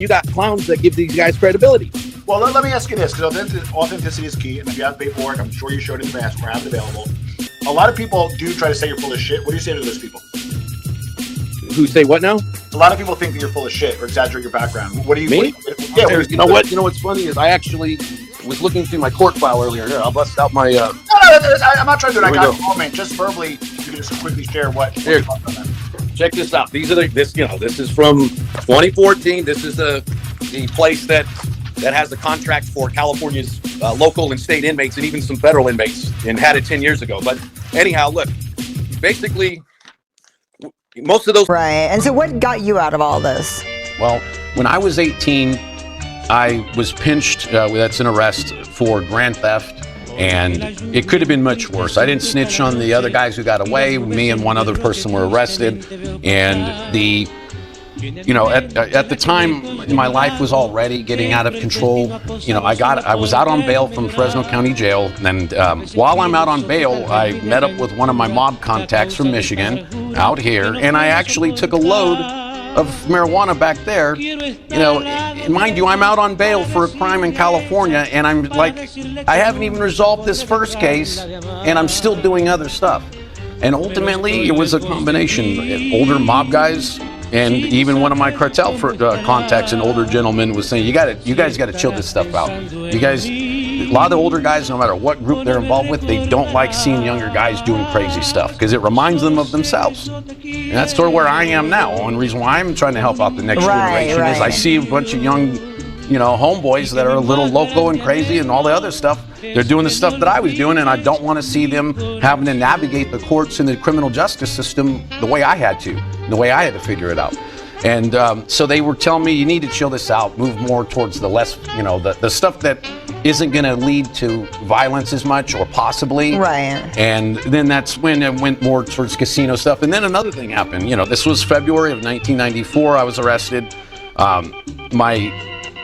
You got clowns that give these guys credibility. Well, let me ask you this, because authenticity is key, and if you have paperwork, I'm sure you showed it in the past, or have it available. A lot of people do try to say you're full of shit. What do you say to those people? Who say what now? A lot of people think that you're full of shit or exaggerate your background. What do you? Me? Yeah. You know what? You know what's funny is I actually was looking through my court file earlier. Here, I'll bust out my. No, I'm not trying to do that kind of comment. Just verbally, you can just quickly share what. Here, check this out. These are this is from 2014. This is the place that has the contract for California's local and state inmates and even some federal inmates, and had it 10 years ago. But anyhow, look, basically, most of those. Right. And so what got you out of all this? Well, when I was 18, I was pinched, that's an arrest for grand theft, and it could have been much worse. I didn't snitch on the other guys who got away. Me and one other person were arrested, and at the time, my life was already getting out of control. I was out on bail from Fresno County Jail, and while I'm out on bail, I met up with one of my mob contacts from Michigan out here, and I actually took a load of marijuana back there. Mind you, I'm out on bail for a crime in California, and I'm like, I haven't even resolved this first case, and I'm still doing other stuff. And ultimately, it was a combination. Older mob guys, and even one of my cartel contacts, an older gentleman, was saying, you guys got to chill this stuff out. A lot of the older guys, no matter what group they're involved with, they don't like seeing younger guys doing crazy stuff because it reminds them of themselves. And that's sort of where I am now. One reason why I'm trying to help out the next generation is I see a bunch of young, homeboys that are a little loco and crazy and all the other stuff. They're doing the stuff that I was doing, and I don't want to see them having to navigate the courts and the criminal justice system the way I had to, the way I had to figure it out. And so they were telling me, you need to chill this out, move more towards the less, the stuff that isn't going to lead to violence as much, or possibly. Right. And then that's when it went more towards casino stuff. And then another thing happened. This was February of 1994. I was arrested.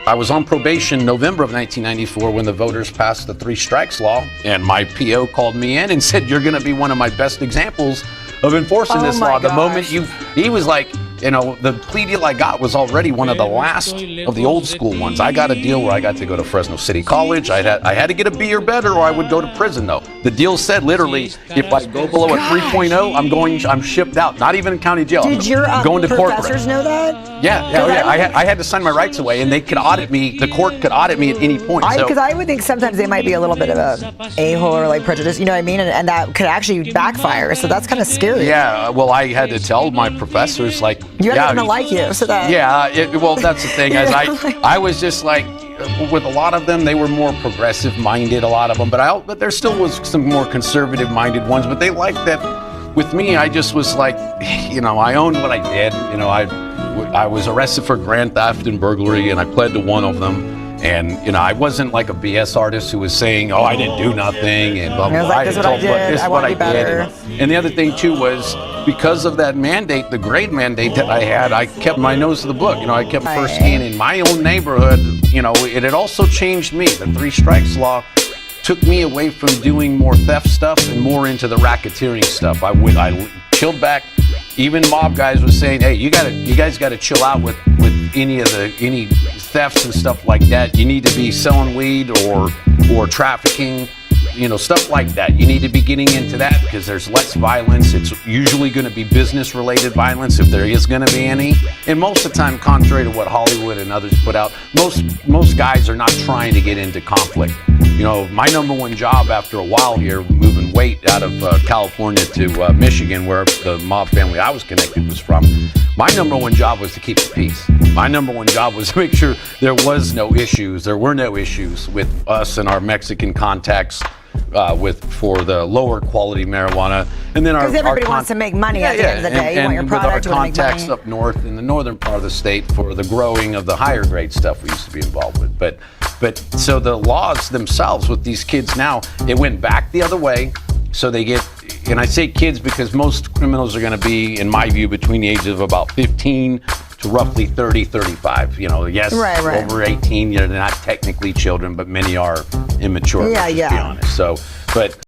I was on probation November of 1994 when the voters passed the 3 strikes law, and my PO called me in and said, you're going to be one of my best examples of enforcing this law. The moment he was like, the plea deal I got was already one of the last of the old school ones. I got a deal where I got to go to Fresno City College. I had to get a B or better, or I would go to prison, though. The deal said literally, if I go below a 3.0, I'm shipped out. Not even in county jail. Did your going to professors know that? Yeah. I had to sign my rights away, and they could audit me. The court could audit me at any point. Because I would think sometimes they might be a little bit of a a-hole or like prejudice, you know what I mean? And that could actually backfire. So that's kind of scary. Yeah. Well, I had to tell my professors, like, you have to like you, so that. Yeah. Well, that's the thing. As I was just like, with a lot of them, they were more progressive-minded. A lot of them, but there still was some more conservative-minded ones. But they liked that. With me, I just was like, I owned what I did. I was arrested for grand theft and burglary, and I pled to one of them. And, I wasn't like a BS artist who was saying, oh, I didn't do nothing, and blah, blah, blah. This is what I did. This is what I did. And the other thing, too, was because of that mandate, the grade mandate that I had, I kept my nose to the book. I kept first hand in my own neighborhood. It had also changed me. The 3 strikes law took me away from doing more theft stuff and more into the racketeering stuff. I chilled back. Even mob guys were saying, hey, you guys got to chill out with any thefts and stuff like that. You need to be selling weed or trafficking, stuff like that. You need to be getting into that because there's less violence. It's usually going to be business-related violence if there is going to be any. And most of the time, contrary to what Hollywood and others put out, most guys are not trying to get into conflict. My number one job after a while here, moving weight out of California to Michigan, where the mob family I was connected was from, my number one job was to keep the peace. My number one job was to make sure there were no issues with us and our Mexican contacts for the lower quality marijuana. And then because everybody wants to make money at the end of the day. You want your product with our contacts up north in the northern part of the state for the growing of the higher grade stuff we used to be involved with. But so the laws themselves with these kids now, it went back the other way. So they get, and I say kids because most criminals are going to be, in my view, between the ages of about 15 to roughly 30, 35. Yes, right. Over 18, they're not technically children, but many are immature, let's be honest. So, but